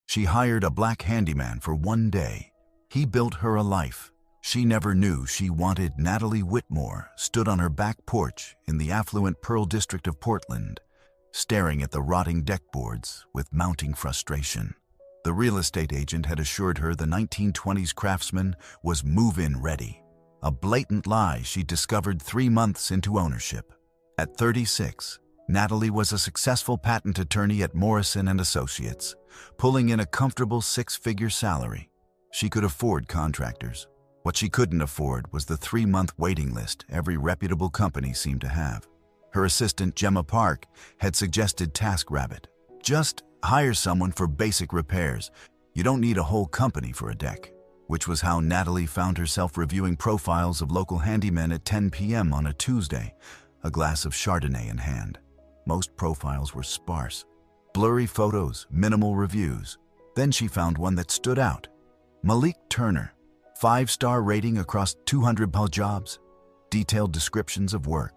She hired a black handyman for one day. He built her a life she never knew she wanted. Natalie Whitmore stood on her back porch in the affluent Pearl District of Portland, staring at the rotting deck boards with mounting frustration. The real estate agent had assured her the 1920s Craftsman was move-in ready, a blatant lie she discovered 3 months into ownership. At 36, Natalie was a successful patent attorney at Morrison & Associates, pulling in a comfortable 6-figure salary. She could afford contractors. What she couldn't afford was the 3-month waiting list every reputable company seemed to have. Her assistant, Gemma Park, had suggested TaskRabbit. Just hire someone for basic repairs. You don't need a whole company for a deck. Which was how Natalie found herself reviewing profiles of local handymen at 10 p.m. on a Tuesday, a glass of Chardonnay in hand. Most profiles were sparse. Blurry photos, minimal reviews. Then she found one that stood out. Malik Turner. 5-star rating across 200 jobs. Detailed descriptions of work.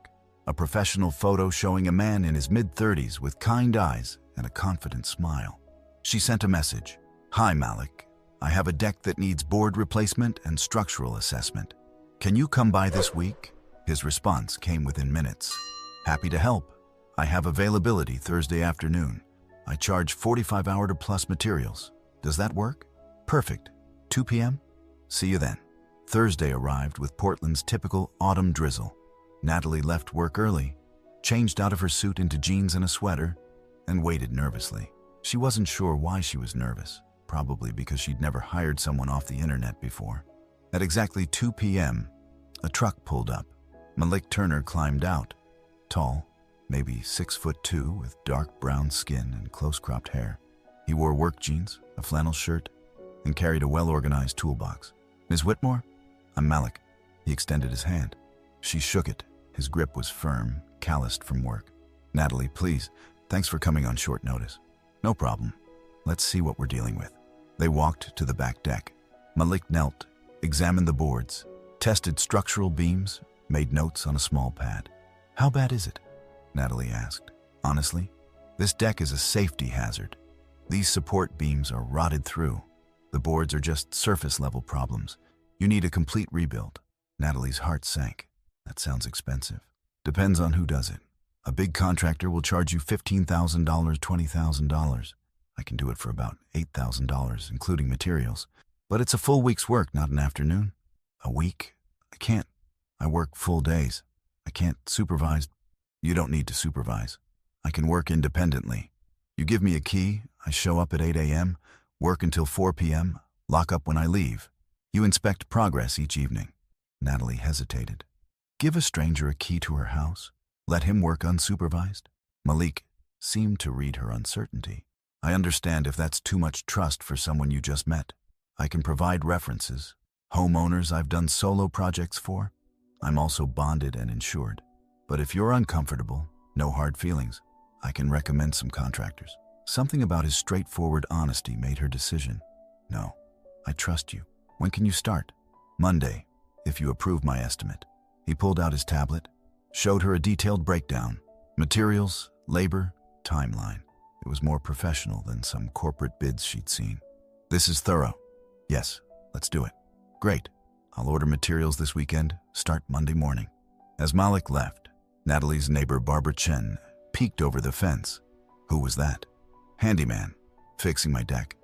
A professional photo showing a man in his mid-30s with kind eyes and a confident smile. She sent a message. "Hi, Malik. I have a deck that needs board replacement and structural assessment. Can you come by this week?" His response came within minutes. "Happy to help. I have availability Thursday afternoon. I charge 45 hour to plus materials. Does that work?" "Perfect. 2 p.m.? See you then." Thursday arrived with Portland's typical autumn drizzle. Natalie left work early, changed out of her suit into jeans and a sweater, and waited nervously. She wasn't sure why she was nervous, probably because she'd never hired someone off the internet before. At exactly 2 p.m., a truck pulled up. Malik Turner climbed out, tall, maybe 6'2", with dark brown skin and close-cropped hair. He wore work jeans, a flannel shirt, and carried a well-organized toolbox. "Ms. Whitmore? I'm Malik." He extended his hand. She shook it. His grip was firm, calloused from work. "Natalie, please, thanks for coming on short notice." "No problem. Let's see what we're dealing with." They walked to the back deck. Malik knelt, examined the boards, tested structural beams, made notes on a small pad. "How bad is it?" Natalie asked. "Honestly, this deck is a safety hazard. These support beams are rotted through. The boards are just surface-level problems. You need a complete rebuild." Natalie's heart sank. "That sounds expensive." "Depends on who does it. A big contractor will charge you $15,000, $20,000. I can do it for about $8,000, including materials. But it's a full week's work, not an afternoon." "A week? I can't. I work full days. I can't supervise." "You don't need to supervise. I can work independently. You give me a key, I show up at 8 a.m., work until 4 p.m., lock up when I leave. You inspect progress each evening." Natalie hesitated. Give a stranger a key to her house? Let him work unsupervised? Malik seemed to read her uncertainty. "I understand if that's too much trust for someone you just met. I can provide references. Homeowners I've done solo projects for. I'm also bonded and insured. But if you're uncomfortable, no hard feelings. I can recommend some contractors." Something about his straightforward honesty made her decision. "No, I trust you. When can you start?" "Monday, if you approve my estimate." He pulled out his tablet, showed her a detailed breakdown. Materials, labor, timeline. It was more professional than some corporate bids she'd seen. "This is thorough." "Yes, let's do it." "Great. I'll order materials this weekend, start Monday morning." As Malik left, Natalie's neighbor Barbara Chen peeked over the fence. "Who was that?" "Handyman, fixing my deck."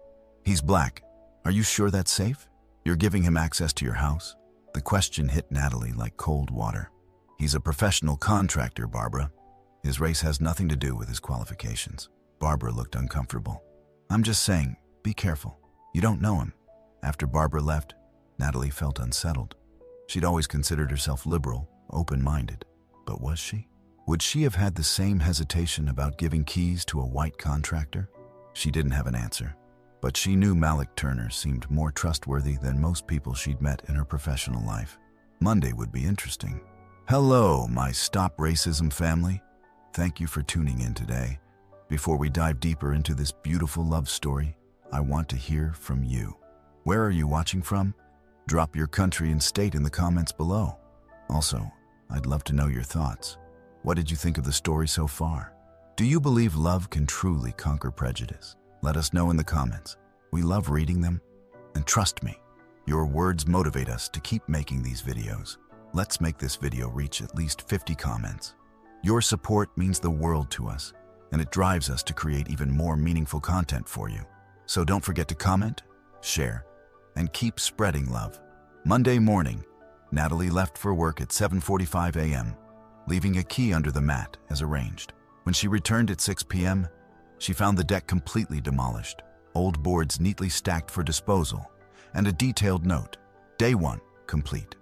"He's black. Are you sure that's safe? You're giving him access to your house?" The question hit Natalie like cold water. "He's a professional contractor, Barbara. His race has nothing to do with his qualifications." Barbara looked uncomfortable. "I'm just saying, be careful. You don't know him." After Barbara left, Natalie felt unsettled. She'd always considered herself liberal, open-minded. But was she? Would she have had the same hesitation about giving keys to a white contractor? She didn't have an answer. But she knew Malik Turner seemed more trustworthy than most people she'd met in her professional life. Monday would be interesting. Hello, my Stop Racism family. Thank you for tuning in today. Before we dive deeper into this beautiful love story, I want to hear from you. Where are you watching from? Drop your country and state in the comments below. Also, I'd love to know your thoughts. What did you think of the story so far? Do you believe love can truly conquer prejudice? Let us know in the comments. We love reading them, and trust me, your words motivate us to keep making these videos. Let's make this video reach at least 50 comments. Your support means the world to us, and it drives us to create even more meaningful content for you. So don't forget to comment, share, and keep spreading love. Monday morning, Natalie left for work at 7:45 a.m., leaving a key under the mat as arranged. When she returned at 6 p.m., she found the deck completely demolished, old boards neatly stacked for disposal, and a detailed note, "Day 1, complete."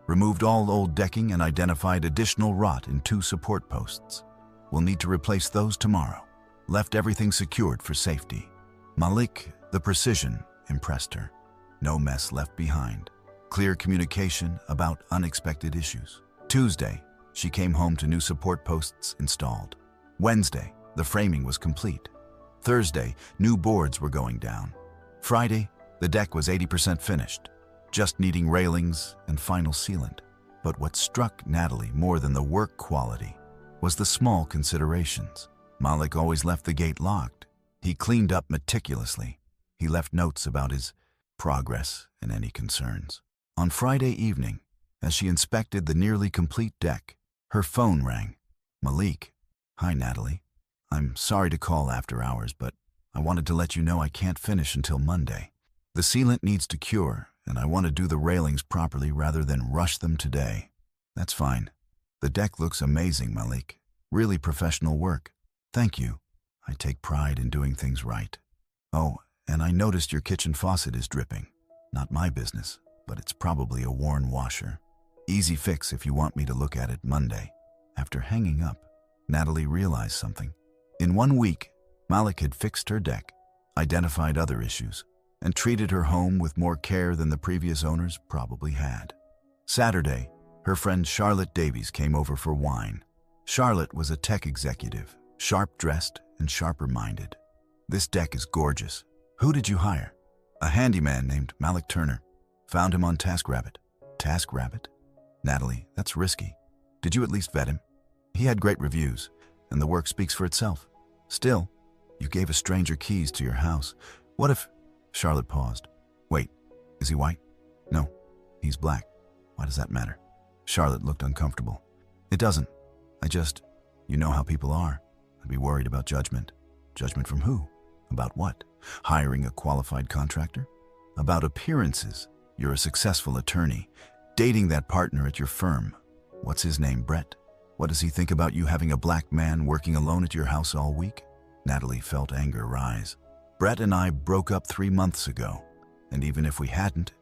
Removed all old decking and identified additional rot in 2 support posts. We'll need to replace those tomorrow. Left everything secured for safety. Malik, the precision, impressed her. No mess left behind. Clear communication about unexpected issues. Tuesday, she came home to new support posts installed. Wednesday, the framing was complete. Thursday, new boards were going down. Friday, the deck was 80% finished, just needing railings and final sealant. But what struck Natalie more than the work quality was the small considerations. Malik always left the gate locked. He cleaned up meticulously. He left notes about his progress and any concerns. On Friday evening, as she inspected the nearly complete deck, her phone rang. "Malik, hi Natalie. I'm sorry to call after hours, but I wanted to let you know I can't finish until Monday. The sealant needs to cure, and I want to do the railings properly rather than rush them today." "That's fine. The deck looks amazing, Malik. Really professional work. Thank you. I take pride in doing things right. Oh, and I noticed your kitchen faucet is dripping. Not my business, but it's probably a worn washer. Easy fix if you want me to look at it Monday." After hanging up, Natalie realized something. In 1 week, Malik had fixed her deck, identified other issues, and treated her home with more care than the previous owners probably had. Saturday, her friend Charlotte Davies came over for wine. Charlotte was a tech executive, sharp-dressed and sharper-minded. "This deck is gorgeous. Who did you hire?" "A handyman named Malik Turner. Found him on TaskRabbit." "TaskRabbit? Natalie, that's risky. Did you at least vet him?" "He had great reviews, and the work speaks for itself. Still, you gave a stranger keys to your house. What if—" Charlotte paused. "Wait, is he white?" "No, he's black. Why does that matter?" Charlotte looked uncomfortable. "It doesn't. You know how people are. I'd be worried about judgment." "Judgment from who? About what? Hiring a qualified contractor? About appearances. You're a successful attorney. Dating that partner at your firm. What's his name, Brett? What does he think about you having a black man working alone at your house all week?" Natalie felt anger rise. "Brett and I broke up 3 months ago, and even if we hadn't,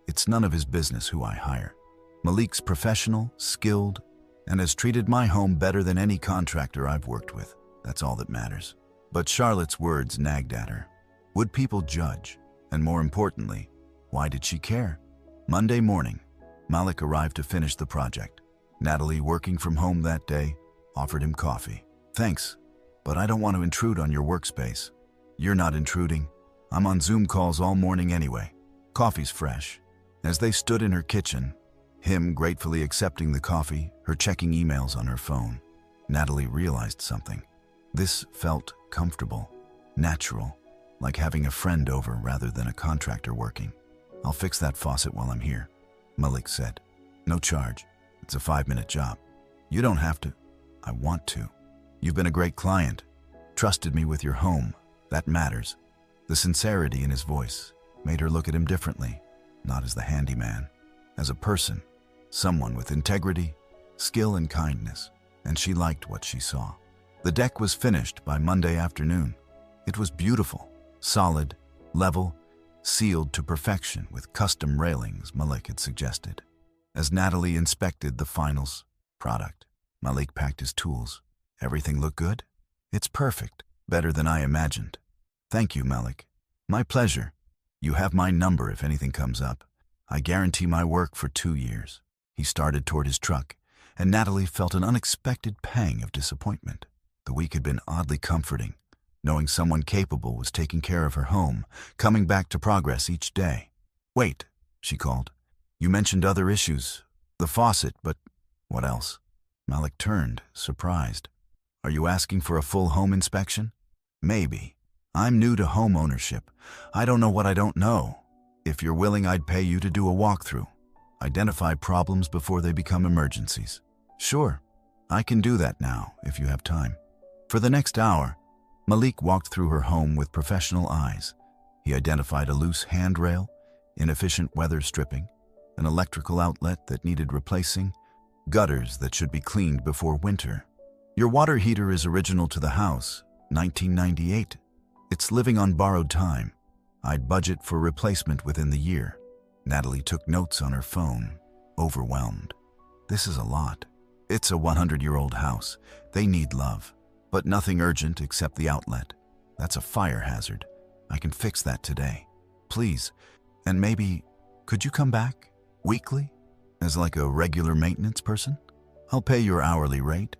it's none of his business who I hire. Malik's professional, skilled, and has treated my home better than any contractor I've worked with. That's all that matters." But Charlotte's words nagged at her. Would people judge? And more importantly, why did she care? Monday morning, Malik arrived to finish the project. Natalie, working from home that day, offered him coffee. "Thanks, but I don't want to intrude on your workspace." "You're not intruding. I'm on Zoom calls all morning anyway. Coffee's fresh." As they stood in her kitchen, him gratefully accepting the coffee, her checking emails on her phone, Natalie realized something. This felt comfortable, natural, like having a friend over rather than a contractor working. "I'll fix that faucet while I'm here," Malik said. "No charge. It's a 5-minute job." "You don't have to." "I want to. You've been a great client. Trusted me with your home. That matters." The sincerity in his voice made her look at him differently, not as the handyman, as a person, someone with integrity, skill, and kindness, and she liked what she saw. The deck was finished by Monday afternoon. It was beautiful, solid, level, sealed to perfection with custom railings Malik had suggested. As Natalie inspected the final product, Malik packed his tools. "Everything look good?" "It's perfect. Better than I imagined." "Thank you, Malik." "My pleasure. You have my number if anything comes up. I guarantee my work for 2 years." He started toward his truck, and Natalie felt an unexpected pang of disappointment. The week had been oddly comforting, knowing someone capable was taking care of her home, coming back to progress each day. "Wait," she called. "You mentioned other issues. The faucet, but what else?" Malik turned, surprised. "Are you asking for a full home inspection?" "Maybe. I'm new to home ownership. I don't know what I don't know. If you're willing, I'd pay you to do a walkthrough. Identify problems before they become emergencies. Sure, I can do that now if you have time. For the next hour, Malik walked through her home with professional eyes. He identified a loose handrail, inefficient weather stripping, an electrical outlet that needed replacing, gutters that should be cleaned before winter. Your water heater is original to the house, 1998. It's living on borrowed time. I'd budget for replacement within the year. Natalie took notes on her phone, overwhelmed. This is a lot. It's a 100-year-old house. They need love, but nothing urgent except the outlet. That's a fire hazard. I can fix that today. Please, and maybe, could you come back weekly as like a regular maintenance person? I'll pay your hourly rate.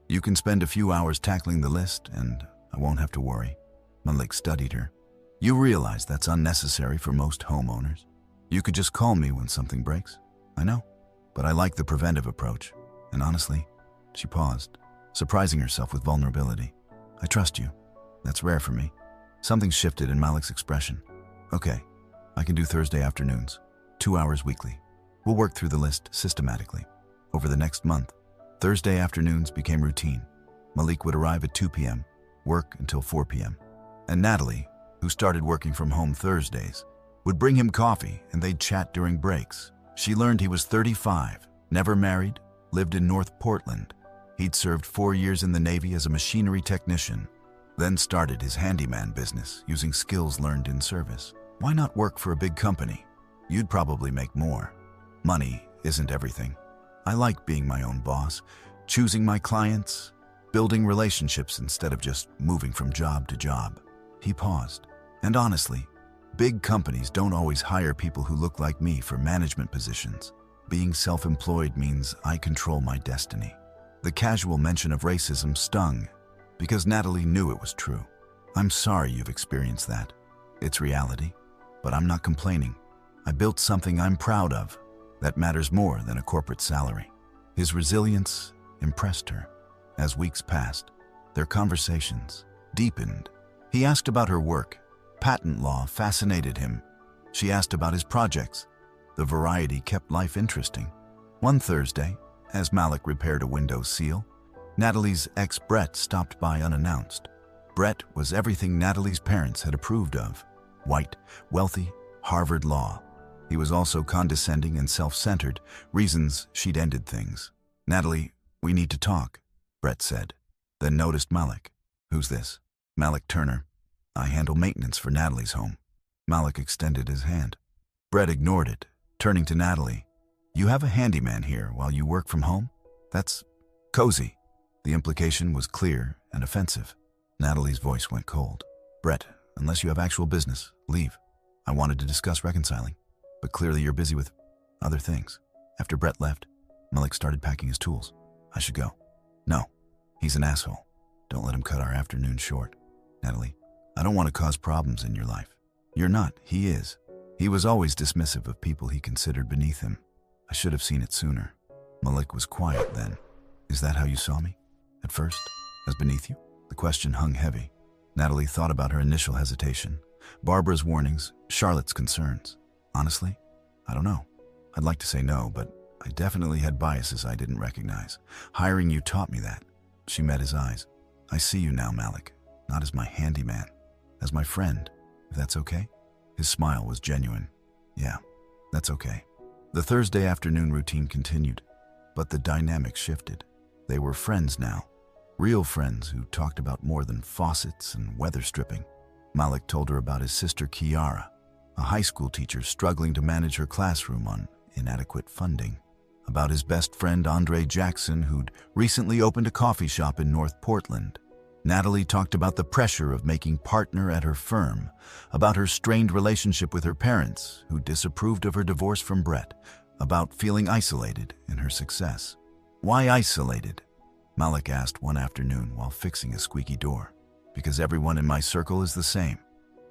You can spend a few hours tackling the list and I won't have to worry. Malik studied her. You realize that's unnecessary for most homeowners. You could just call me when something breaks. I know, but I like the preventive approach. And honestly, she paused, surprising herself with vulnerability. I trust you. That's rare for me. Something shifted in Malik's expression. Okay, I can do Thursday afternoons, 2 hours weekly. We'll work through the list systematically. Over the next month, Thursday afternoons became routine. Malik would arrive at 2 p.m., work until 4 p.m. And Natalie, who started working from home Thursdays, would bring him coffee and they'd chat during breaks. She learned he was 35, never married, lived in North Portland. He'd served 4 years in the Navy as a machinery technician, then started his handyman business using skills learned in service. Why not work for a big company? You'd probably make more. Money isn't everything. I like being my own boss, choosing my clients, building relationships instead of just moving from job to job. He paused. And honestly, big companies don't always hire people who look like me for management positions. Being self-employed means I control my destiny. The casual mention of racism stung because Natalie knew it was true. I'm sorry you've experienced that. It's reality, but I'm not complaining. I built something I'm proud of that matters more than a corporate salary. His resilience impressed her. As weeks passed, their conversations deepened. He asked about her work. Patent law fascinated him. She asked about his projects. The variety kept life interesting. One Thursday, as Malik repaired a window seal, Natalie's ex Brett stopped by unannounced. Brett was everything Natalie's parents had approved of. White, wealthy, Harvard law. He was also condescending and self-centered, reasons she'd ended things. Natalie, we need to talk, Brett said, then noticed Malik. Who's this? Malik Turner. I handle maintenance for Natalie's home. Malik extended his hand. Brett ignored it, turning to Natalie. You have a handyman here while you work from home? That's cozy. The implication was clear and offensive. Natalie's voice went cold. Brett, unless you have actual business, leave. I wanted to discuss reconciling, but clearly you're busy with other things. After Brett left, Malik started packing his tools. I should go. No, he's an asshole. Don't let him cut our afternoon short. Natalie, I don't want to cause problems in your life. You're not, he is. He was always dismissive of people he considered beneath him. I should have seen it sooner. Malik was quiet then. Is that how you saw me? At first, as beneath you? The question hung heavy. Natalie thought about her initial hesitation, Barbara's warnings, Charlotte's concerns. Honestly, I don't know. I'd like to say no, but I definitely had biases I didn't recognize. Hiring you taught me that. She met his eyes. I see you now, Malik. Not as my handyman, as my friend, if that's okay? His smile was genuine. Yeah, that's okay. The Thursday afternoon routine continued, but the dynamic shifted. They were friends now, real friends who talked about more than faucets and weather stripping. Malik told her about his sister Kiara, a high school teacher struggling to manage her classroom on inadequate funding. About his best friend Andre Jackson, who'd recently opened a coffee shop in North Portland. Natalie talked about the pressure of making partner at her firm, about her strained relationship with her parents, who disapproved of her divorce from Brett, about feeling isolated in her success. Why isolated? Malik asked one afternoon while fixing a squeaky door. Because everyone in my circle is the same.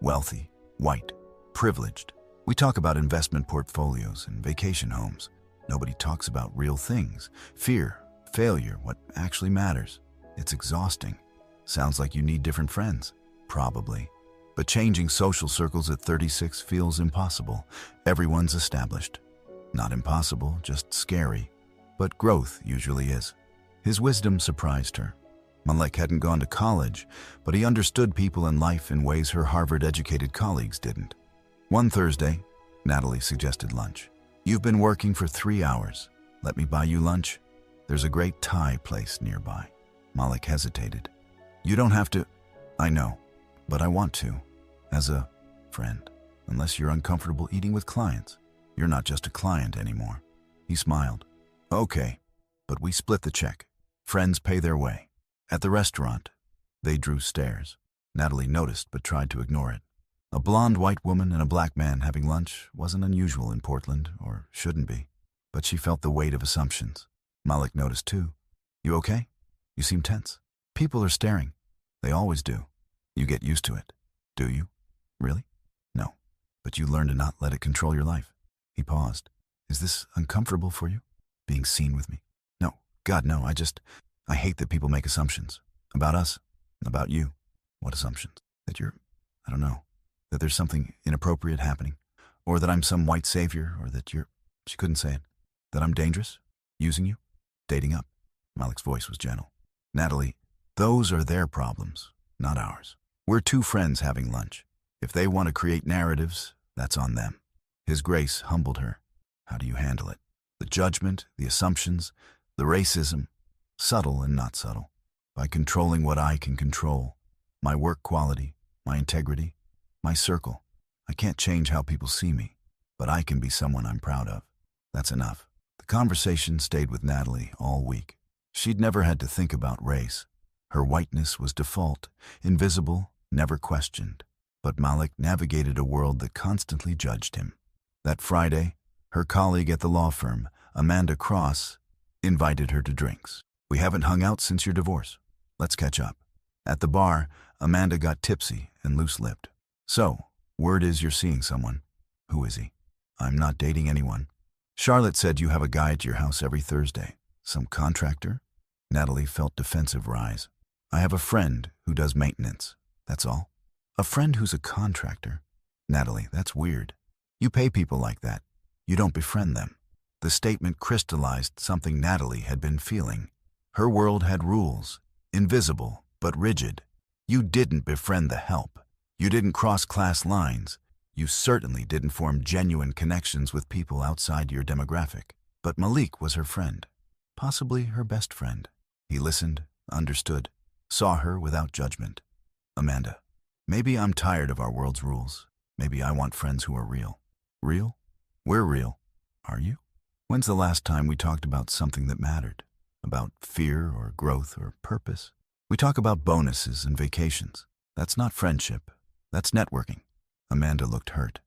Wealthy, white, privileged. We talk about investment portfolios and vacation homes. Nobody talks about real things. Fear, failure, what actually matters. It's exhausting. Sounds like you need different friends. Probably. But changing social circles at 36 feels impossible. Everyone's established. Not impossible, just scary. But growth usually is. His wisdom surprised her. Malik hadn't gone to college, but he understood people and life in ways her Harvard-educated colleagues didn't. One Thursday, Natalie suggested lunch. "You've been working for 3 hours. Let me buy you lunch? There's a great Thai place nearby." Malik hesitated. "You don't have to." "I know, but I want to. As a friend. Unless you're uncomfortable eating with clients. You're not just a client anymore." He smiled. "Okay, but we split the check. Friends pay their way." At the restaurant, they drew stairs. Natalie noticed but tried to ignore it. A blonde white woman and a black man having lunch wasn't unusual in Portland, or shouldn't be. But she felt the weight of assumptions. Malik noticed too. "You okay? You seem tense." "People are staring. They always do. You get used to it." "Do you? Really?" "No. But you learn to not let it control your life." He paused. "Is this uncomfortable for you? Being seen with me?" "No. God, no. I hate that people make assumptions. About us. About you." "What assumptions?" "That I don't know. That there's something inappropriate happening. Or that I'm some white savior, or that she couldn't say it. That I'm dangerous? Using you? Dating up?" Malik's voice was gentle. "Natalie, those are their problems, not ours. We're two friends having lunch. If they want to create narratives, that's on them." His grace humbled her. "How do you handle it? The judgment, the assumptions, the racism, subtle and not subtle. By controlling what I can control. My work quality, my integrity, my circle. I can't change how people see me, but I can be someone I'm proud of. That's enough." The conversation stayed with Natalie all week. She'd never had to think about race. Her whiteness was default, invisible, never questioned. But Malik navigated a world that constantly judged him. That Friday, her colleague at the law firm, Amanda Cross, invited her to drinks. "We haven't hung out since your divorce. Let's catch up." At the bar, Amanda got tipsy and loose-lipped. "So, word is you're seeing someone. Who is he?" "I'm not dating anyone." "Charlotte said you have a guy at your house every Thursday. Some contractor?" Natalie felt defensive rise. "I have a friend who does maintenance. That's all." "A friend who's a contractor?" "Natalie, that's weird. You pay people like that. You don't befriend them." The statement crystallized something Natalie had been feeling. Her world had rules, invisible but rigid. You didn't befriend the help. You didn't cross class lines. You certainly didn't form genuine connections with people outside your demographic. But Malik was her friend, possibly her best friend. He listened, understood, saw her without judgment. "Amanda, maybe I'm tired of our world's rules. Maybe I want friends who are real." "Real? We're real. Are you? When's the last time we talked about something that mattered? About fear or growth or purpose? We talk about bonuses and vacations. That's not friendship. That's networking." Amanda looked hurt.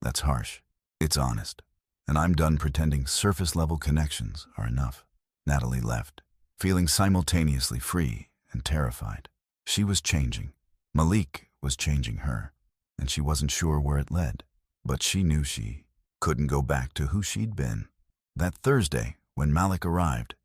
"That's harsh. It's honest. And I'm done pretending surface-level connections are enough." Natalie left, feeling simultaneously free and terrified. She was changing. Malik was changing her, and she wasn't sure where it led. But she knew she couldn't go back to who she'd been. That Thursday, when Malik arrived,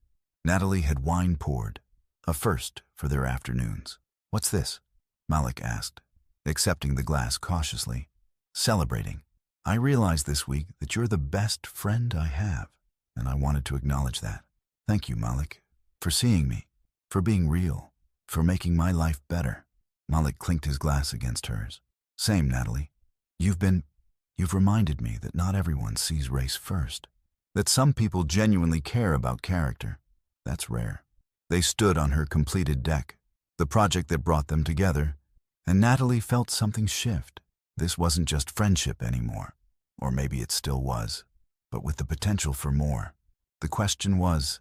Natalie had wine poured, a first for their afternoons. "What's this?" Malik asked, accepting the glass cautiously, celebrating. "I realized this week that you're the best friend I have, and I wanted to acknowledge that. Thank you, Malik, for seeing me, for being real, for making my life better." Malik clinked his glass against hers. "Same, Natalie. You've reminded me that not everyone sees race first, that some people genuinely care about character. That's rare." They stood on her completed deck, the project that brought them together, and Natalie felt something shift. This wasn't just friendship anymore, or maybe it still was, but with the potential for more. The question was,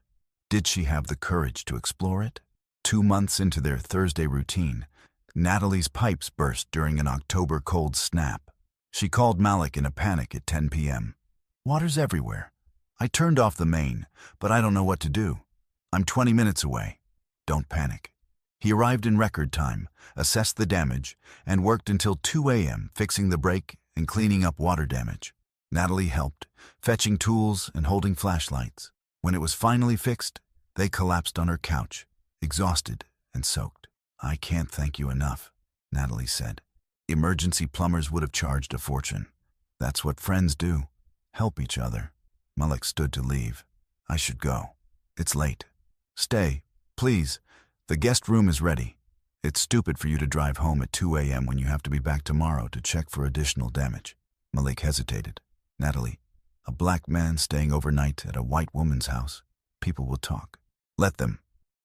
did she have the courage to explore it? 2 months into their Thursday routine, Natalie's pipes burst during an October cold snap. She called Malik in a panic at 10 p.m. "Water's everywhere. I turned off the main, but I don't know what to do. I'm 20 minutes away." "Don't panic." He arrived in record time, assessed the damage, and worked until 2 a.m. fixing the break and cleaning up water damage. Natalie helped, fetching tools and holding flashlights. When it was finally fixed, they collapsed on her couch, exhausted and soaked. "I can't thank you enough," Natalie said. Emergency plumbers would have charged a fortune. That's what friends do. Help each other. Malik stood to leave. I should go. It's late. Stay, please. The guest room is ready. It's stupid for you to drive home at 2 a.m. when you have to be back tomorrow to check for additional damage. Malik hesitated. Natalie, a black man staying overnight at a white woman's house. People will talk. Let them.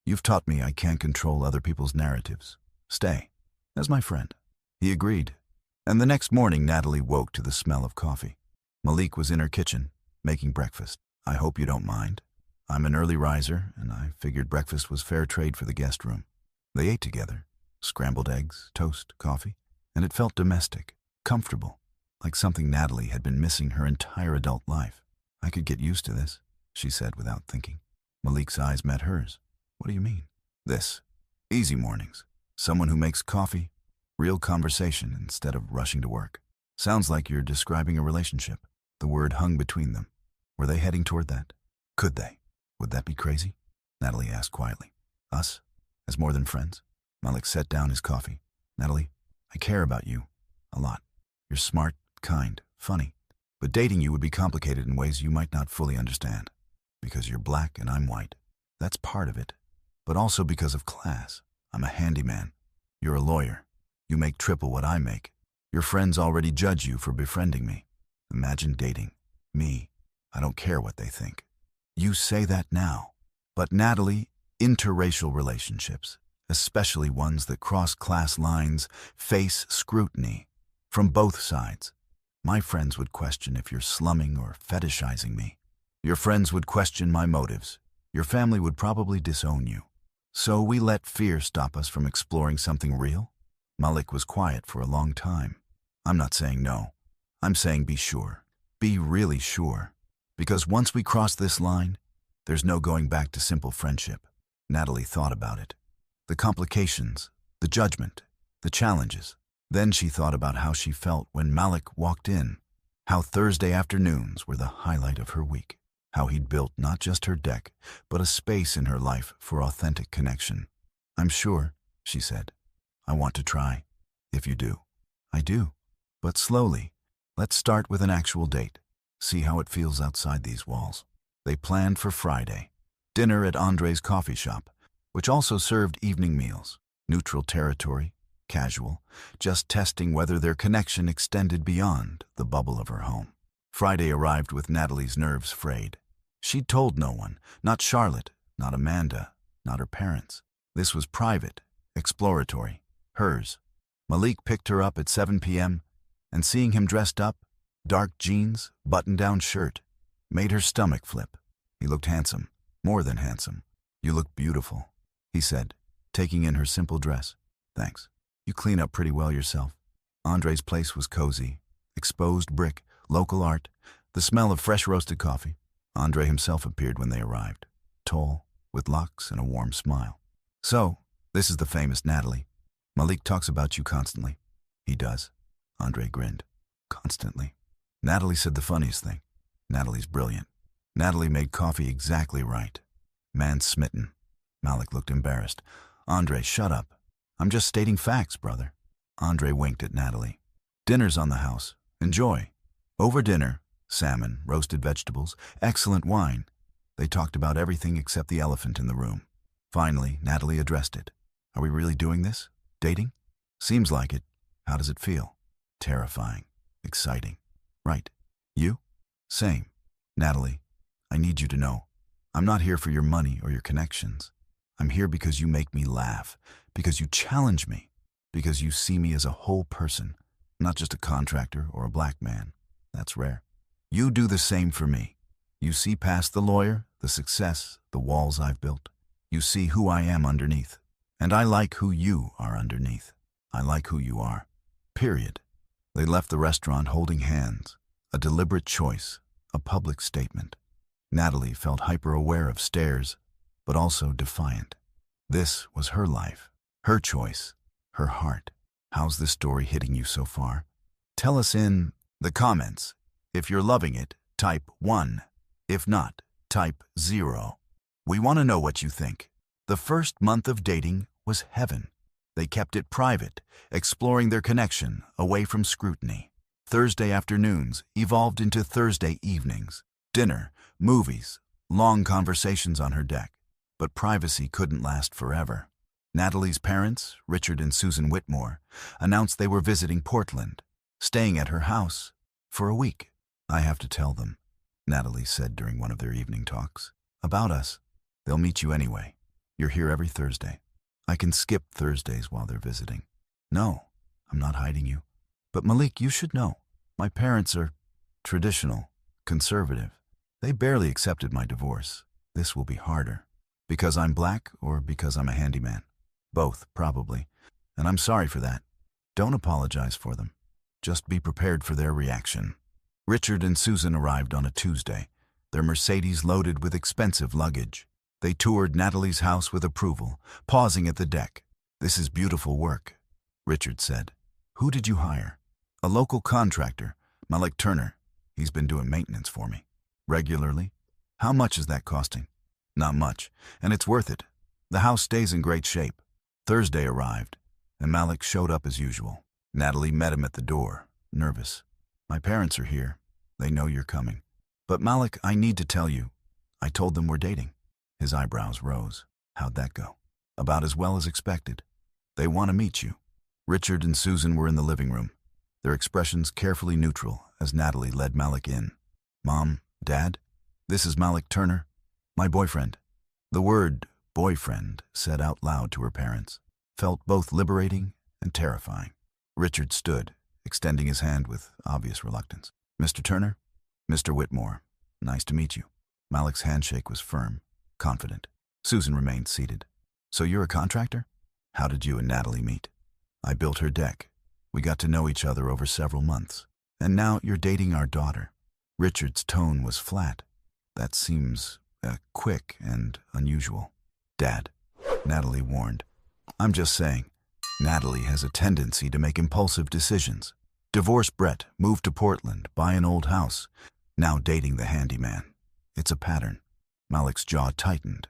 You've taught me I can't control other people's narratives. Stay. As my friend. He agreed. And the next morning, Natalie woke to the smell of coffee. Malik was in her kitchen, making breakfast. I hope you don't mind. I'm an early riser, and I figured breakfast was fair trade for the guest room. They ate together. Scrambled eggs, toast, coffee. And it felt domestic, comfortable, like something Natalie had been missing her entire adult life. I could get used to this, she said without thinking. Malik's eyes met hers. What do you mean? This. Easy mornings. Someone who makes coffee. Real conversation instead of rushing to work. Sounds like you're describing a relationship. The word hung between them. Were they heading toward that? Could they? Would that be crazy? Natalie asked quietly. Us? As more than friends? Malik set down his coffee. Natalie, I care about you. A lot. You're smart, kind, funny. But dating you would be complicated in ways you might not fully understand. Because you're black and I'm white. That's part of it. But also because of class. I'm a handyman. You're a lawyer. You make triple what I make. Your friends already judge you for befriending me. Imagine dating. Me. I don't care what they think. You say that now. But Natalie, interracial relationships, especially ones that cross class lines, face scrutiny. From both sides. My friends would question if you're slumming or fetishizing me. Your friends would question my motives. Your family would probably disown you. So we let fear stop us from exploring something real? Malik was quiet for a long time. I'm not saying no. I'm saying be sure. Be really sure. Because once we cross this line, there's no going back to simple friendship. Natalie thought about it. The complications, the judgment, the challenges. Then she thought about how she felt when Malik walked in. How Thursday afternoons were the highlight of her week. How he'd built not just her deck, but a space in her life for authentic connection. I'm sure, she said. I want to try. If you do. I do. But slowly. Let's start with an actual date. See how it feels outside these walls. They planned for Friday. Dinner at Andre's coffee shop, which also served evening meals. Neutral territory, casual, just testing whether their connection extended beyond the bubble of her home. Friday arrived with Natalie's nerves frayed. She'd told no one, not Charlotte, not Amanda, not her parents. This was private, exploratory. Hers. Malik picked her up at 7 p.m., and seeing him dressed up, dark jeans, button-down shirt, made her stomach flip. He looked handsome, more than handsome. You look beautiful, he said, taking in her simple dress. Thanks. You clean up pretty well yourself. Andre's place was cozy. Exposed brick, local art, the smell of fresh roasted coffee. Andre himself appeared when they arrived, tall, with locks and a warm smile. So, this is the famous Natalie. Malik talks about you constantly. He does. Andre grinned. Constantly. Natalie said the funniest thing. Natalie's brilliant. Natalie made coffee exactly right. Man smitten. Malik looked embarrassed. Andre, shut up. I'm just stating facts, brother. Andre winked at Natalie. Dinner's on the house. Enjoy. Over dinner, salmon, roasted vegetables, excellent wine. They talked about everything except the elephant in the room. Finally, Natalie addressed it. Are we really doing this? Dating? Seems like it. How does it feel? Terrifying. Exciting. Right. You? Same. Natalie, I need you to know. I'm not here for your money or your connections. I'm here because you make me laugh, because you challenge me, because you see me as a whole person, not just a contractor or a black man. That's rare. You do the same for me. You see past the lawyer, the success, the walls I've built. You see who I am underneath. And I like who you are underneath. I like who you are. Period. They left the restaurant holding hands. A deliberate choice. A public statement. Natalie felt hyper-aware of stares, but also defiant. This was her life. Her choice. Her heart. How's this story hitting you so far? Tell us in the comments. If you're loving it, type 1. If not, type 0. We want to know what you think. The first month of dating was heaven. They kept it private, exploring their connection away from scrutiny. Thursday afternoons evolved into Thursday evenings. Dinner, movies, long conversations on her deck. But privacy couldn't last forever. Natalie's parents, Richard and Susan Whitmore, announced they were visiting Portland, staying at her house for a week. "I have to tell them," Natalie said during one of their evening talks. "About us. They'll meet you anyway. You're here every Thursday. I can skip Thursdays while they're visiting." "No, I'm not hiding you. But Malik, you should know. My parents are traditional, conservative. They barely accepted my divorce. This will be harder. Because I'm black or because I'm a handyman? Both, probably. And I'm sorry for that. Don't apologize for them. Just be prepared for their reaction." Richard and Susan arrived on a Tuesday, their Mercedes loaded with expensive luggage. They toured Natalie's house with approval, pausing at the deck. "This is beautiful work," Richard said. "Who did you hire?" "A local contractor, Malik Turner. He's been doing maintenance for me." "Regularly? How much is that costing?" "Not much, and it's worth it. The house stays in great shape." Thursday arrived, and Malik showed up as usual. Natalie met him at the door, nervous. "My parents are here. They know you're coming. But Malik, I need to tell you. I told them we're dating." His eyebrows rose. "How'd that go?" "About as well as expected. They want to meet you." Richard and Susan were in the living room, their expressions carefully neutral as Natalie led Malik in. "Mom, Dad, this is Malik Turner, my boyfriend." The word boyfriend, said out loud to her parents, felt both liberating and terrifying. Richard stood, extending his hand with obvious reluctance. "Mr. Turner? Mr. Whitmore, nice to meet you." Malik's handshake was firm, confident. Susan remained seated. "So you're a contractor? How did you and Natalie meet?" "I built her deck. We got to know each other over several months. And now you're dating our daughter." Richard's tone was flat. "That seems quick and unusual." "Dad," Natalie warned. "I'm just saying, Natalie has a tendency to make impulsive decisions. Divorce Brett, move to Portland, buy an old house, now dating the handyman. It's a pattern." Malik's jaw tightened,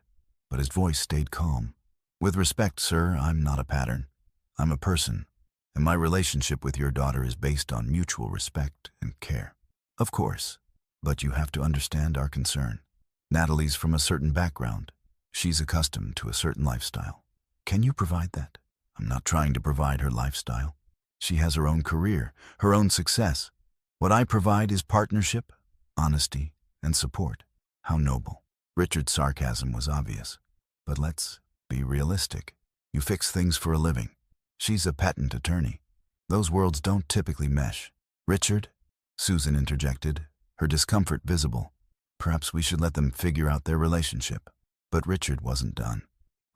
but his voice stayed calm. "With respect, sir, I'm not a pattern. I'm a person, and my relationship with your daughter is based on mutual respect and care." "Of course, but you have to understand our concern. Natalie's from a certain background. She's accustomed to a certain lifestyle. Can you provide that?" "I'm not trying to provide her lifestyle. She has her own career, her own success. What I provide is partnership, honesty, and support." "How noble." Richard's sarcasm was obvious. "But let's be realistic. You fix things for a living. She's a patent attorney. Those worlds don't typically mesh." "Richard," Susan interjected, her discomfort visible. "Perhaps we should let them figure out their relationship." But Richard wasn't done.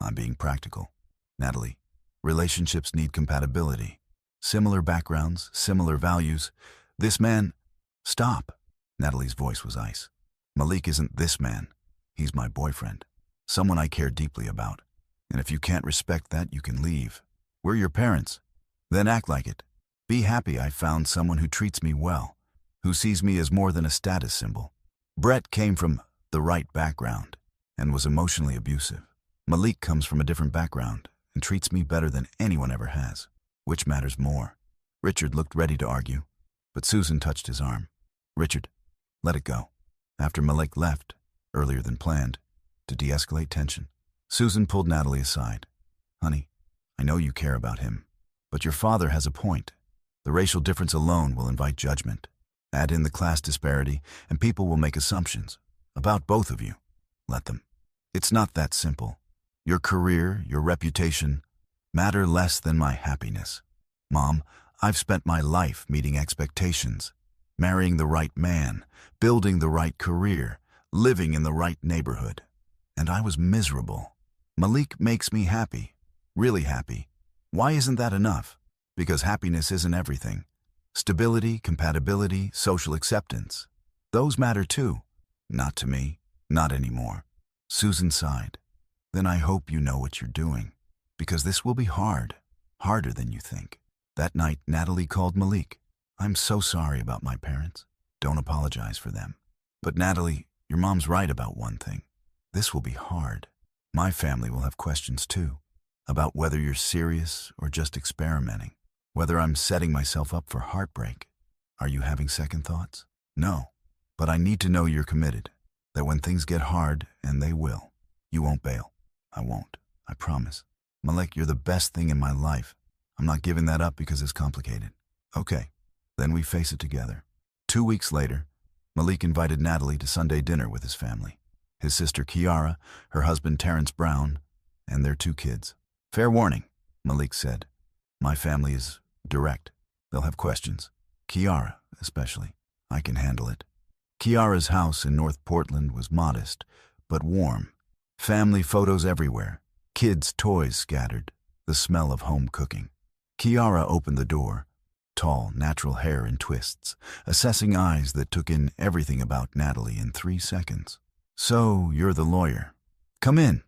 "I'm being practical. Natalie, relationships need compatibility. Similar backgrounds, similar values. This man—" "Stop." Natalie's voice was ice. "Malik isn't this man. He's my boyfriend, someone I care deeply about. And if you can't respect that, you can leave. We're your parents. Then act like it. Be happy I found someone who treats me well, who sees me as more than a status symbol." Brett came from the right background and was emotionally abusive. Malik comes from a different background and treats me better than anyone ever has. Which matters more? Richard looked ready to argue, but Susan touched his arm. "Richard, let it go." After Malik left, earlier than planned, to de-escalate tension, Susan pulled Natalie aside. "Honey, I know you care about him, but your father has a point. The racial difference alone will invite judgment. Add in the class disparity, and people will make assumptions about both of you. Let them. It's not that simple. Your career, your reputation, matter less than my happiness. Mom, I've spent my life meeting expectations, marrying the right man, building the right career, living in the right neighborhood. And I was miserable. Malik makes me happy, really happy. Why isn't that enough? Because happiness isn't everything. Stability, compatibility, social acceptance. Those matter too. Not to me, not anymore." Susan sighed. "Then I hope you know what you're doing, because this will be hard, harder than you think." That night, Natalie called Malik. "I'm so sorry about my parents. Don't apologize for them. But Natalie, your mom's right about one thing. This will be hard. My family will have questions too. about whether you're serious or just experimenting, whether I'm setting myself up for heartbreak. Are you having second thoughts? No, but I need to know you're committed, that when things get hard, and they will, you won't bail. I won't, I promise. Malik, you're the best thing in my life. I'm not giving that up because it's complicated. Okay, then we face it together. 2 weeks later, Malik invited Natalie to Sunday dinner with his family. His sister Kiara, her husband Terrence Brown, and their 2 kids. Fair warning, Malik said. My family is direct. They'll have questions. Kiara, especially. I can handle it. Kiara's house in North Portland was modest, but warm. Family photos everywhere. Kids' toys scattered. The smell of home cooking. Kiara opened the door. Tall, natural hair in twists. Assessing eyes that took in everything about Natalie in 3 seconds. So, you're the lawyer. Come in.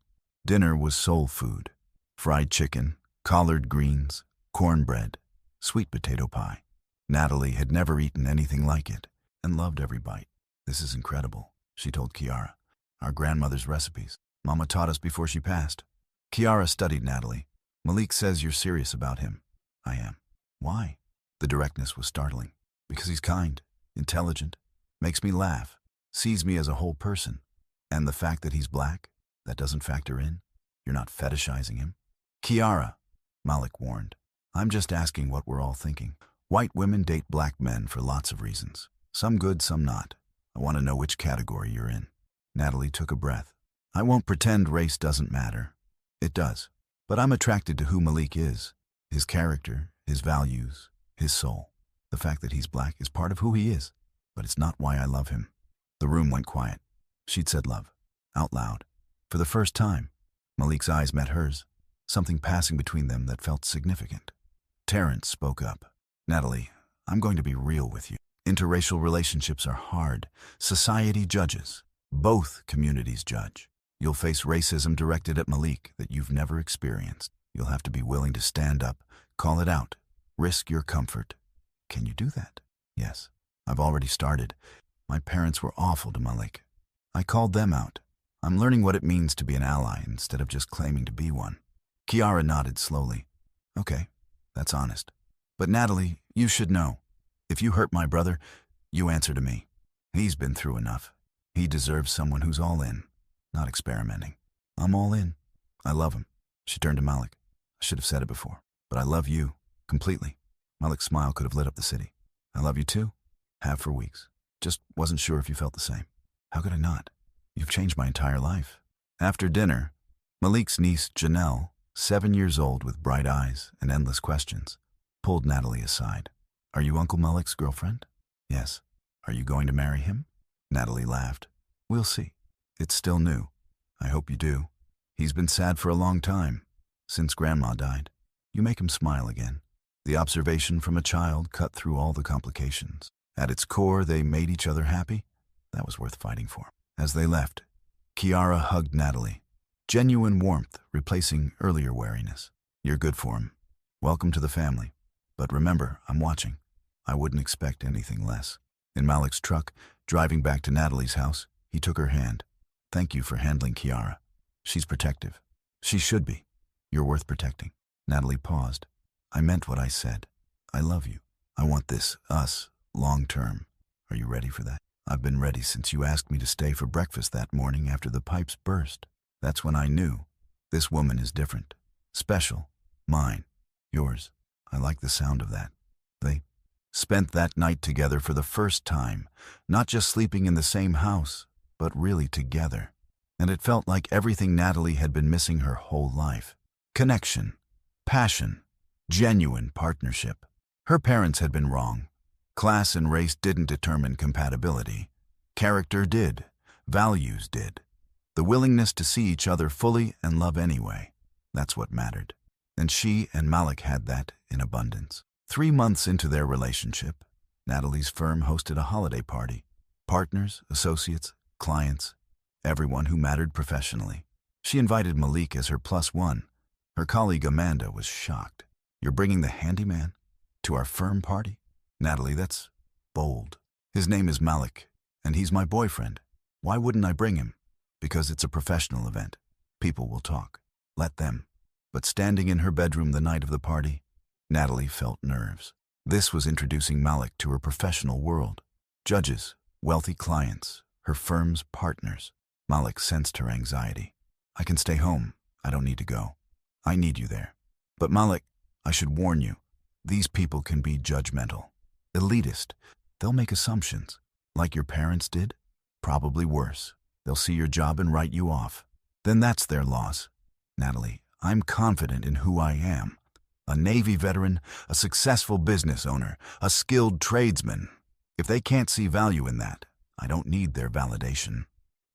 Dinner was soul food. Fried chicken, collard greens, cornbread, sweet potato pie. Natalie had never eaten anything like it and loved every bite. This is incredible, she told Kiara. Our grandmother's recipes. Mama taught us before she passed. Kiara studied Natalie. Malik says you're serious about him. I am. Why? The directness was startling. Because he's kind, intelligent, makes me laugh, sees me as a whole person. And the fact that he's black, that doesn't factor in. You're not fetishizing him. Kiara, Malik warned. I'm just asking what we're all thinking. White women date black men for lots of reasons. Some good, some not. I want to know which category you're in. Natalie took a breath. I won't pretend race doesn't matter. It does. But I'm attracted to who Malik is. His character, his values, his soul. The fact that he's black is part of who he is, but it's not why I love him. The room went quiet. She'd said love, out loud. For the first time, Malik's eyes met hers, something passing between them that felt significant. Terrence spoke up. Natalie, I'm going to be real with you. Interracial relationships are hard. Society judges. Both communities judge. You'll face racism directed at Malik that you've never experienced. You'll have to be willing to stand up, call it out, risk your comfort. Can you do that? Yes. I've already started. My parents were awful to Malik. I called them out. I'm learning what it means to be an ally instead of just claiming to be one. Kiara nodded slowly. Okay, that's honest. But Natalie, you should know. If you hurt my brother, you answer to me. He's been through enough. He deserves someone who's all in, not experimenting. I'm all in. I love him. She turned to Malik. I should have said it before, but I love you, completely. Malik's smile could have lit up the city. I love you too. Have for weeks. Just wasn't sure if you felt the same. How could I not? You've changed my entire life. After dinner, Malik's niece, Janelle, 7 years old with bright eyes and endless questions, pulled Natalie aside. Are you Uncle Malik's girlfriend? Yes. Are you going to marry him? Natalie laughed. We'll see. It's still new. I hope you do. He's been sad for a long time, since Grandma died. You make him smile again. The observation from a child cut through all the complications. At its core, they made each other happy. That was worth fighting for. As they left, Kiara hugged Natalie. Genuine warmth replacing earlier wariness. You're good for him. Welcome to the family. But remember, I'm watching. I wouldn't expect anything less. In Malik's truck, driving back to Natalie's house, he took her hand. Thank you for handling Kiara. She's protective. She should be. You're worth protecting. Natalie paused. I meant what I said. I love you. I want this, us, long term. Are you ready for that? I've been ready since you asked me to stay for breakfast that morning after the pipes burst. That's when I knew. This woman is different. Special. Mine. Yours. I like the sound of that. They spent that night together for the first time, not just sleeping in the same house, but really together. And it felt like everything Natalie had been missing her whole life. Connection. Passion. Genuine partnership. Her parents had been wrong. Class and race didn't determine compatibility. Character did. Values did. The willingness to see each other fully and love anyway. That's what mattered. And she and Malik had that in abundance. 3 months into their relationship, Natalie's firm hosted a holiday party. Partners, associates, clients, everyone who mattered professionally. She invited Malik as her +1. Her colleague Amanda was shocked. You're bringing the handyman to our firm party? Natalie, that's bold. His name is Malik, and he's my boyfriend. Why wouldn't I bring him? Because it's a professional event. People will talk. Let them. But standing in her bedroom the night of the party, Natalie felt nerves. This was introducing Malik to her professional world. Judges, wealthy clients, her firm's partners. Malik sensed her anxiety. I can stay home. I don't need to go. I need you there. But Malik, I should warn you, these people can be judgmental, elitist. They'll make assumptions, like your parents did. Probably worse. They'll see your job and write you off. Then that's their loss. Natalie, I'm confident in who I am. A Navy veteran, a successful business owner, a skilled tradesman. If they can't see value in that, I don't need their validation.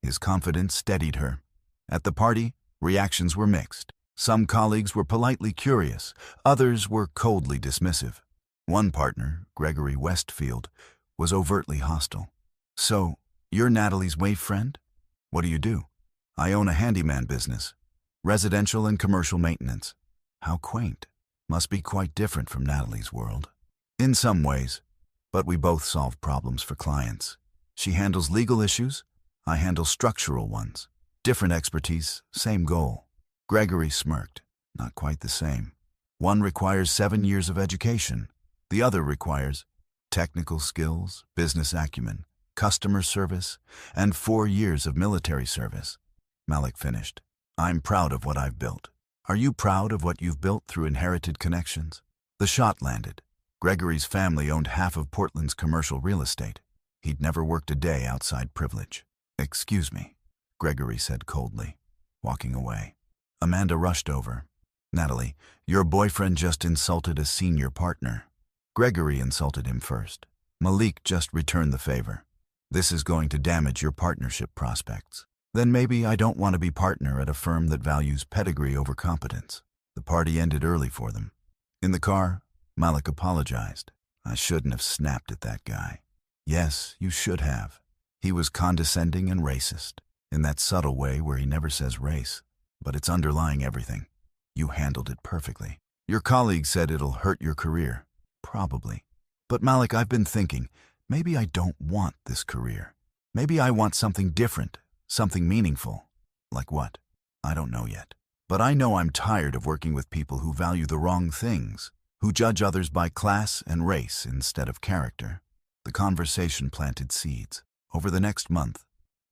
His confidence steadied her. At the party, reactions were mixed. Some colleagues were politely curious, others were coldly dismissive. One partner, Gregory Westfield, was overtly hostile. So, you're Natalie's wave friend? What do you do? I own a handyman business. Residential and commercial maintenance. How quaint. Must be quite different from Natalie's world. In some ways, but we both solve problems for clients. She handles legal issues, I handle structural ones. Different expertise, same goal. Gregory smirked. Not quite the same. One requires 7 years of education. The other requires technical skills, business acumen, customer service, and 4 years of military service. Malik finished. I'm proud of what I've built. Are you proud of what you've built through inherited connections? The shot landed. Gregory's family owned half of Portland's commercial real estate. He'd never worked a day outside privilege. Excuse me, Gregory said coldly, walking away. Amanda rushed over. Natalie, your boyfriend just insulted a senior partner. Gregory insulted him first. Malik just returned the favor. This is going to damage your partnership prospects. Then maybe I don't want to be partner at a firm that values pedigree over competence. The party ended early for them. In the car, Malik apologized. I shouldn't have snapped at that guy. Yes, you should have. He was condescending and racist, in that subtle way where he never says race, but it's underlying everything. You handled it perfectly. Your colleague said it'll hurt your career. Probably. But Malik, I've been thinking, maybe I don't want this career. Maybe I want something different, something meaningful. Like what? I don't know yet. But I know I'm tired of working with people who value the wrong things, who judge others by class and race instead of character. The conversation planted seeds. Over the next month,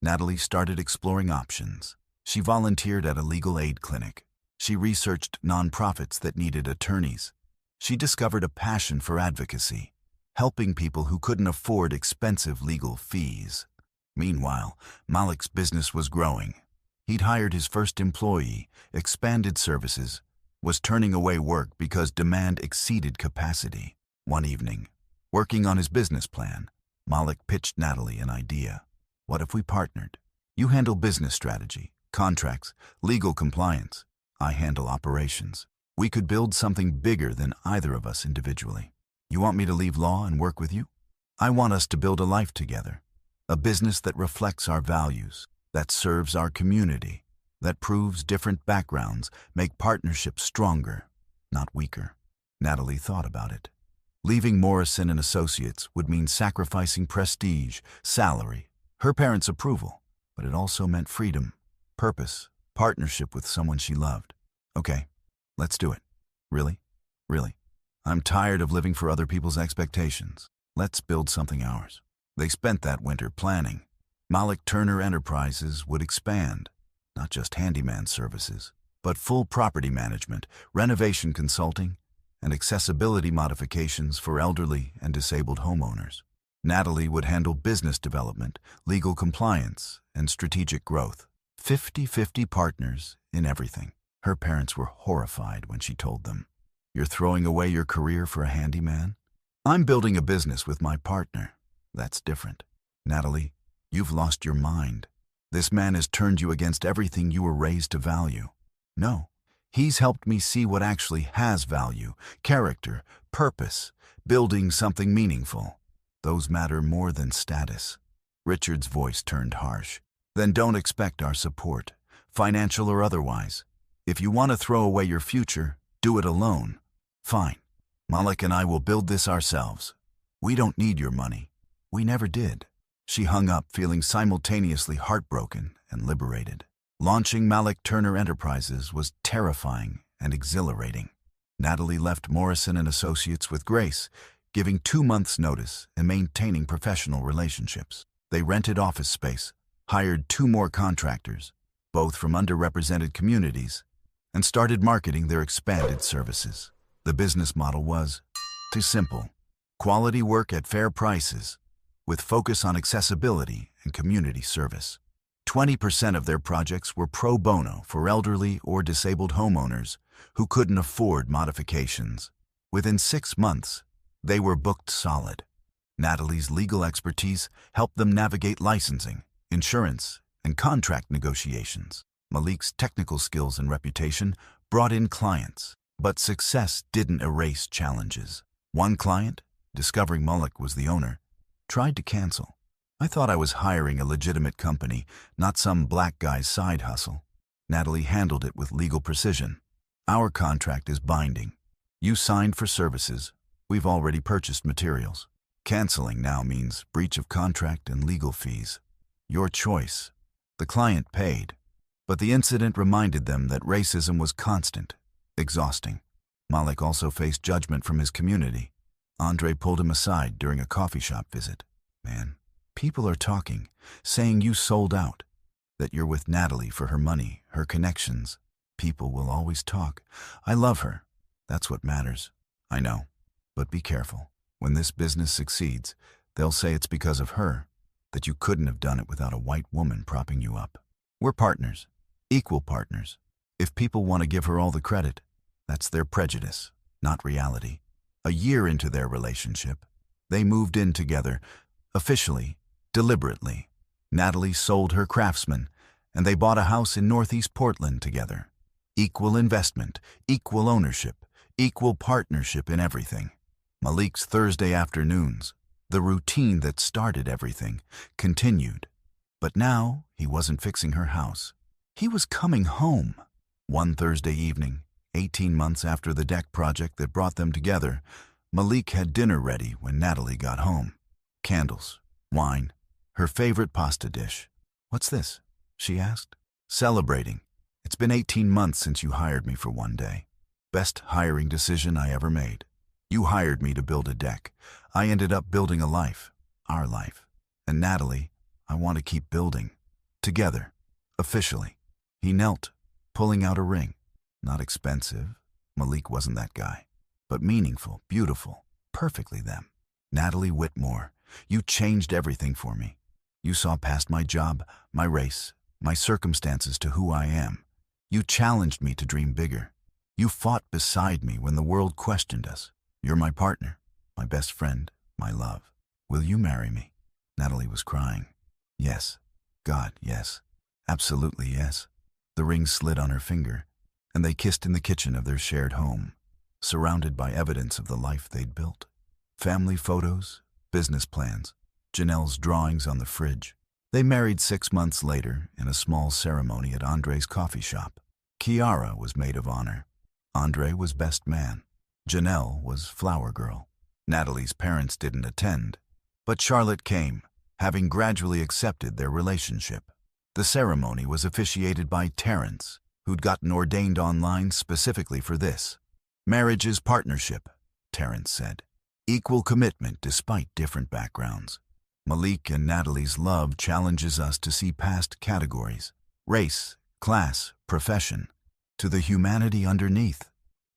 Natalie started exploring options. She volunteered at a legal aid clinic. She researched nonprofits that needed attorneys. She discovered a passion for advocacy, helping people who couldn't afford expensive legal fees. Meanwhile, Malik's business was growing. He'd hired his first employee, expanded services, was turning away work because demand exceeded capacity. One evening, working on his business plan, Malik pitched Natalie an idea. What if we partnered? You handle business strategy, contracts, legal compliance. I handle operations. We could build something bigger than either of us individually. You want me to leave law and work with you? I want us to build a life together. A business that reflects our values, that serves our community, that proves different backgrounds make partnerships stronger, not weaker. Natalie thought about it. Leaving Morrison and Associates would mean sacrificing prestige, salary, her parents' approval, but it also meant freedom, purpose, partnership with someone she loved. Okay, let's do it. Really? Really? I'm tired of living for other people's expectations. Let's build something ours. They spent that winter planning. Malik Turner Enterprises would expand, not just handyman services, but full property management, renovation consulting, and accessibility modifications for elderly and disabled homeowners. Natalie would handle business development, legal compliance, and strategic growth. 50-50 partners in everything. Her parents were horrified when she told them, "You're throwing away your career for a handyman?" "I'm building a business with my partner." "That's different. Natalie, you've lost your mind. This man has turned you against everything you were raised to value." "No, he's helped me see what actually has value, character, purpose, building something meaningful. Those matter more than status." Richard's voice turned harsh. "Then don't expect our support, financial or otherwise. If you want to throw away your future, do it alone. Fine. Malik and I will build this ourselves. We don't need your money. We never did." She hung up, feeling simultaneously heartbroken and liberated. Launching Malik Turner Enterprises was terrifying and exhilarating. Natalie left Morrison and Associates with grace, giving 2 months' notice and maintaining professional relationships. They rented office space, hired 2 more contractors, both from underrepresented communities, and started marketing their expanded services. The business model was too simple: quality work at fair prices, with focus on accessibility and community service. 20% of their projects were pro bono for elderly or disabled homeowners who couldn't afford modifications. Within 6 months, they were booked solid. Natalie's legal expertise helped them navigate licensing, insurance, and contract negotiations. Malik's technical skills and reputation brought in clients, but success didn't erase challenges. One client, discovering Malik was the owner, tried to cancel. "I thought I was hiring a legitimate company, not some black guy's side hustle." Natalie handled it with legal precision. "Our contract is binding. You signed for services. We've already purchased materials. Canceling now means breach of contract and legal fees. Your choice." The client paid, but the incident reminded them that racism was constant, exhausting. Malik also faced judgment from his community. Andre pulled him aside during a coffee shop visit. "Man, people are talking, saying you sold out, that you're with Natalie for her money, her connections. People will always talk. I love her. That's what matters." "I know, but be careful. When this business succeeds, they'll say it's because of her, that you couldn't have done it without a white woman propping you up. We're partners, equal partners. If people want to give her all the credit, that's their prejudice, not reality." A year into their relationship, they moved in together, officially, deliberately. Natalie sold her Craftsman, and they bought a house in Northeast Portland together. Equal investment, equal ownership, equal partnership in everything. Malik's Thursday afternoons, the routine that started everything, continued. But now he wasn't fixing her house. He was coming home. One Thursday evening, 18 months after the deck project that brought them together, Malik had dinner ready when Natalie got home. Candles, wine, her favorite pasta dish. "What's this?" she asked. "Celebrating. It's been 18 months since you hired me for one day. Best hiring decision I ever made. You hired me to build a deck. I ended up building a life, our life. And Natalie, I want to keep building. Together, officially." He knelt, pulling out a ring. Not expensive, Malik wasn't that guy, but meaningful, beautiful, perfectly them. "Natalie Whitmore, you changed everything for me. You saw past my job, my race, my circumstances to who I am. You challenged me to dream bigger. You fought beside me when the world questioned us. You're my partner, my best friend, my love. Will you marry me?" Natalie was crying. "Yes. God, yes. Absolutely yes." The ring slid on her finger, and they kissed in the kitchen of their shared home, surrounded by evidence of the life they'd built. Family photos, business plans, Janelle's drawings on the fridge. They married 6 months later in a small ceremony at Andre's coffee shop. Kiara was maid of honor. Andre was best man. Janelle was flower girl. Natalie's parents didn't attend, but Charlotte came, having gradually accepted their relationship. The ceremony was officiated by Terrence, who'd gotten ordained online specifically for this. "Marriage is partnership," Terrence said. "Equal commitment despite different backgrounds." Malik and Natalie's love challenges us to see past categories, race, class, profession, to the humanity underneath.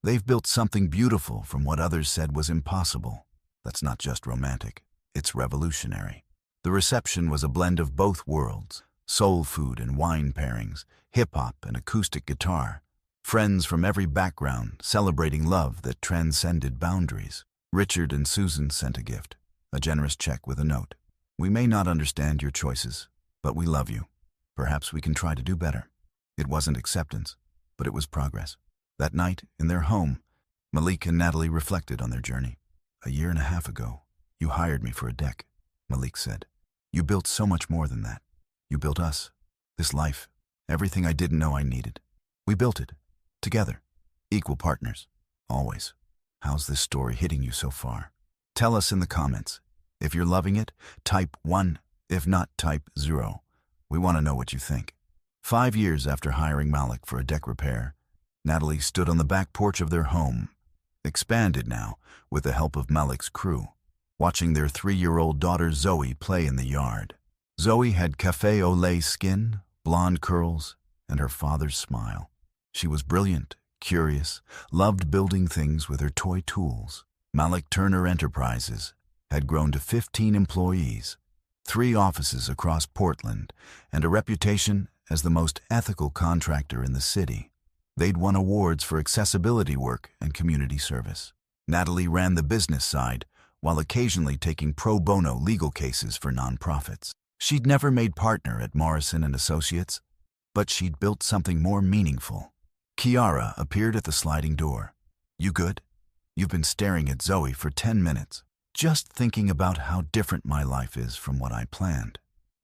They've built something beautiful from what others said was impossible. That's not just romantic, it's revolutionary. The reception was a blend of both worlds, soul food and wine pairings, hip-hop and acoustic guitar, friends from every background celebrating love that transcended boundaries. Richard and Susan sent a gift, a generous check with a note. "We may not understand your choices, but we love you. Perhaps we can try to do better." It wasn't acceptance, but it was progress. That night, in their home, Malik and Natalie reflected on their journey. "A year and a half ago, you hired me for a deck," Malik said. "You built so much more than that. You built us, this life, everything I didn't know I needed. We built it, together, equal partners, always." How's this story hitting you so far? Tell us in the comments. If you're loving it, type 1. If not, type 0. We want to know what you think. 5 years after hiring Malik for a deck repair, Natalie stood on the back porch of their home, expanded now with the help of Malik's crew, watching their 3-year-old daughter Zoe play in the yard. Zoe had cafe au lait skin, blonde curls, and her father's smile. She was brilliant, curious, loved building things with her toy tools. Malik Turner Enterprises had grown to 15 employees, 3 offices across Portland, and a reputation as the most ethical contractor in the city. They'd won awards for accessibility work and community service. Natalie ran the business side, while occasionally taking pro bono legal cases for nonprofits. She'd never made partner at Morrison & Associates, but she'd built something more meaningful. Kiara appeared at the sliding door. "You good? You've been staring at Zoe for 10 minutes, just thinking about how different my life is from what I planned.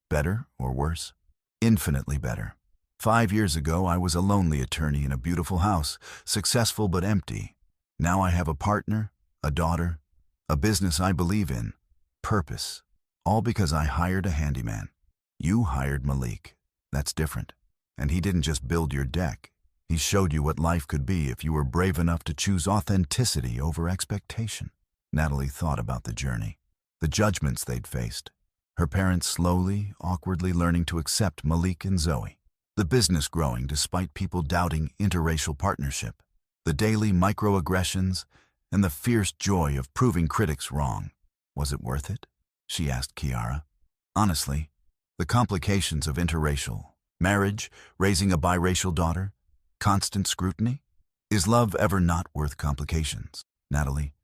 Better or worse? Infinitely better. 5 years ago, I was a lonely attorney in a beautiful house, successful but empty. Now I have a partner, a daughter, a business I believe in, purpose, all because I hired a handyman. You hired Malik. That's different. And he didn't just build your deck. He showed you what life could be if you were brave enough to choose authenticity over expectation." Natalie thought about the journey, the judgments they'd faced, her parents slowly, awkwardly learning to accept Malik and Zoe, the business growing despite people doubting interracial partnership, the daily microaggressions, and the fierce joy of proving critics wrong. Was it worth it? She asked Kiara. Honestly, the complications of interracial, marriage, raising a biracial daughter, constant scrutiny? Is love ever not worth complications? Natalie,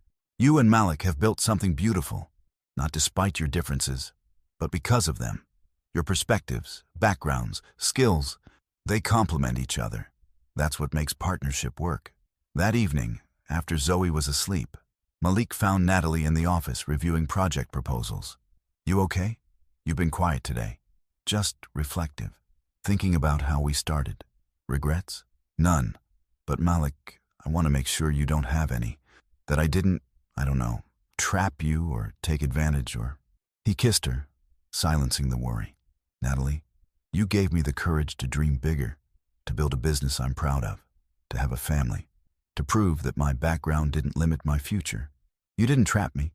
you and Malik have built something beautiful, not despite your differences, but because of them. Your perspectives, backgrounds, skills, they complement each other. That's what makes partnership work. That evening, after Zoe was asleep, Malik found Natalie in the office reviewing project proposals. "You okay? You've been quiet today." "Just reflective. Thinking about how we started. Regrets?" "None. But Malik, I want to make sure you don't have any. That I didn't, trap you or take advantage or..." He kissed her, silencing the worry. "Natalie, you gave me the courage to dream bigger, to build a business I'm proud of, to have a family, to prove that my background didn't limit my future. You didn't trap me.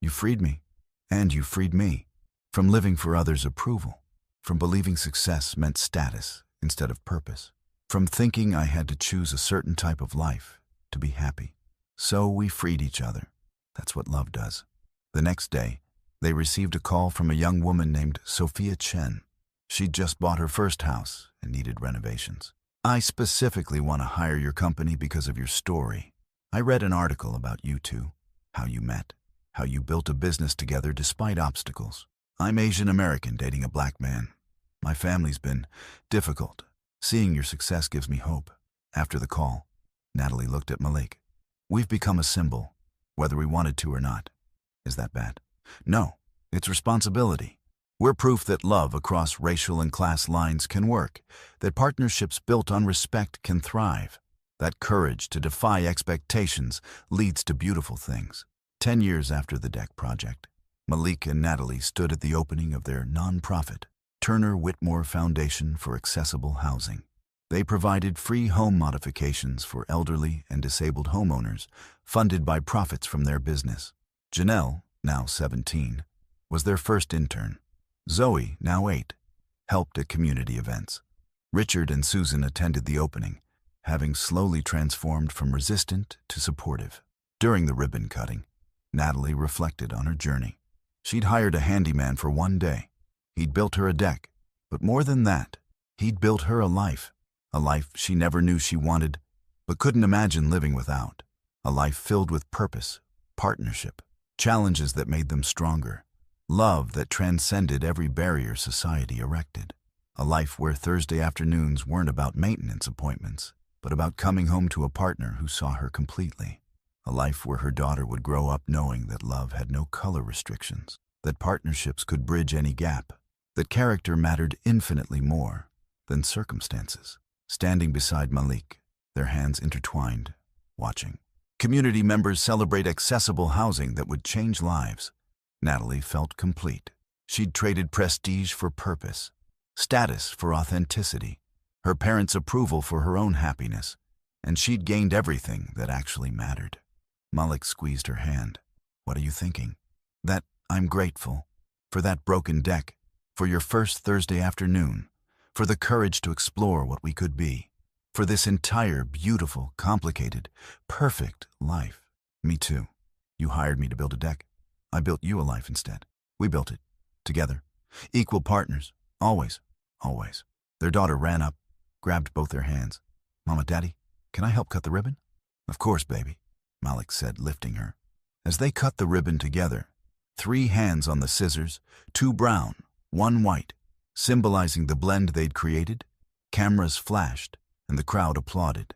You freed me. And you freed me from living for others' approval, from believing success meant status instead of purpose, from thinking I had to choose a certain type of life to be happy. So we freed each other. That's what love does." The next day, they received a call from a young woman named Sophia Chen. She'd just bought her first house and needed renovations. "I specifically want to hire your company because of your story. I read an article about you two, how you met, how you built a business together despite obstacles. I'm Asian American dating a black man. My family's been difficult. Seeing your success gives me hope." After the call, Natalie looked at Malik. "We've become a symbol, whether we wanted to or not. Is that bad?" "No, it's responsibility. We're proof that love across racial and class lines can work, that partnerships built on respect can thrive, that courage to defy expectations leads to beautiful things." 10 years after the deck project, Malik and Natalie stood at the opening of their nonprofit, Turner Whitmore Foundation for Accessible Housing. They provided free home modifications for elderly and disabled homeowners, funded by profits from their business. Janelle, now 17, was their first intern. Zoe, now 8, helped at community events. Richard and Susan attended the opening, having slowly transformed from resistant to supportive. During the ribbon cutting, Natalie reflected on her journey. She'd hired a handyman for 1 day. He'd built her a deck, but more than that, he'd built her a life she never knew she wanted, but couldn't imagine living without. A life filled with purpose, partnership, challenges that made them stronger, love that transcended every barrier society erected. A life where Thursday afternoons weren't about maintenance appointments, but about coming home to a partner who saw her completely. A life where her daughter would grow up knowing that love had no color restrictions, that partnerships could bridge any gap, that character mattered infinitely more than circumstances. Standing beside Malik, their hands intertwined, watching. Community members celebrate accessible housing that would change lives. Natalie felt complete. She'd traded prestige for purpose, status for authenticity, her parents' approval for her own happiness, and she'd gained everything that actually mattered. Malik squeezed her hand. "What are you thinking?" "That I'm grateful. For that broken deck, for your first Thursday afternoon, for the courage to explore what we could be, for this entire beautiful, complicated, perfect life." "Me too. You hired me to build a deck. I built you a life instead. We built it. Together. Equal partners. Always. Always." Their daughter ran up, grabbed both their hands. "Mama, Daddy, can I help cut the ribbon?" "Of course, baby," Malik said, lifting her. As they cut the ribbon together, 3 hands on the scissors, 2 brown, 1 white, symbolizing the blend they'd created, cameras flashed, and the crowd applauded.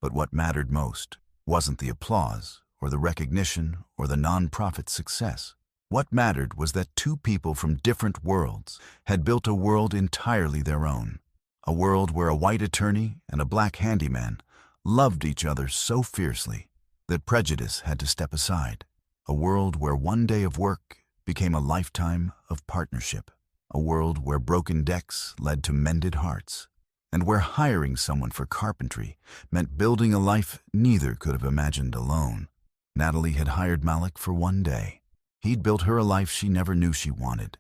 But what mattered most wasn't the applause, or the recognition, or the non-profit success. What mattered was that 2 people from different worlds had built a world entirely their own. A world where a white attorney and a black handyman loved each other so fiercely that prejudice had to step aside. A world where one day of work became a lifetime of partnership. A world where broken decks led to mended hearts. And where hiring someone for carpentry meant building a life neither could have imagined alone. Natalie had hired Malik for one day. He'd built her a life she never knew she wanted,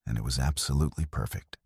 and it was absolutely perfect.